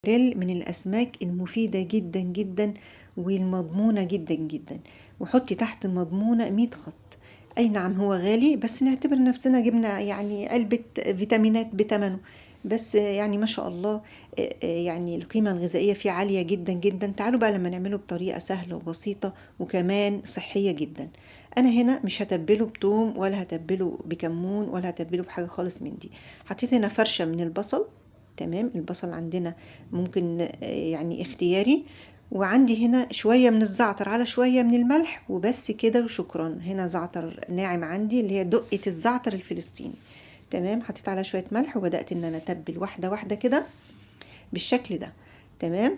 الماكريل من الأسماك المفيدة جدا جدا والمضمونة جدا جدا. وحطي تحت المضمونة 100 خط. أي نعم هو غالي، بس نعتبر نفسنا جبنا يعني علبة فيتامينات بتمنه. بس يعني ما شاء الله، يعني القيمة الغذائية فيه عالية جدا جدا. تعالوا بقى لما نعمله بطريقة سهلة وبسيطة وكمان صحية جدا. أنا هنا مش هتبله بتوم ولا هتبله بكمون ولا هتبله بحاجة خالص من دي. حطيت هنا فرشة من البصل. تمام، البصل عندنا ممكن يعني اختياري. وعندي هنا شوية من الزعتر على شوية من الملح وبس كده وشكرا. هنا زعتر ناعم عندي اللي هي دقة الزعتر الفلسطيني. تمام، حطيت على شوية ملح وبدأت ان انا اتبل واحدة واحدة كده بالشكل ده. تمام.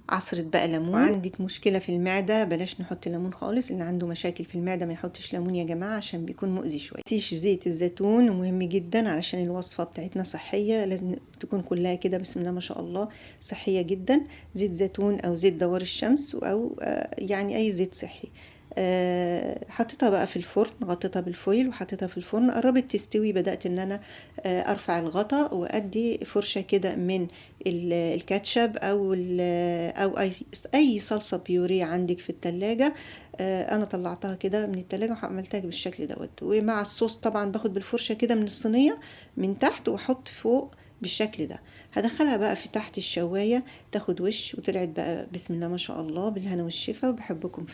عصرة بقى ليمون. عندك مشكلة في المعدة بلاش نحط ليمون خالص. اللي عنده مشاكل في المعدة ما يحطش ليمون يا جماعة عشان بيكون مؤذي شوية. سيش زيت الزيتون مهم جدا علشان الوصفة بتاعتنا صحية، لازم تكون كلها كده بسم الله ما شاء الله صحية جدا. زيت زيتون او زيت دوار الشمس او يعني اي زيت صحي. حطيتها بقى في الفرن، غطيتها بالفويل وحطيتها في الفرن. قربت تستوي بدأت ان انا ارفع الغطا وادي فرشة كده من الكاتشب او اي صلصة بيوري عندك في التلاجة. انا طلعتها كده من التلاجة وعملتها بالشكل دوت. ومع الصوص طبعا باخد بالفرشة كده من الصينية من تحت واحط فوق بالشكل ده. هدخلها بقى في تحت الشواية تاخد وش. وطلعت بقى بسم الله ما شاء الله بالهنا والشفا. وبحبكم.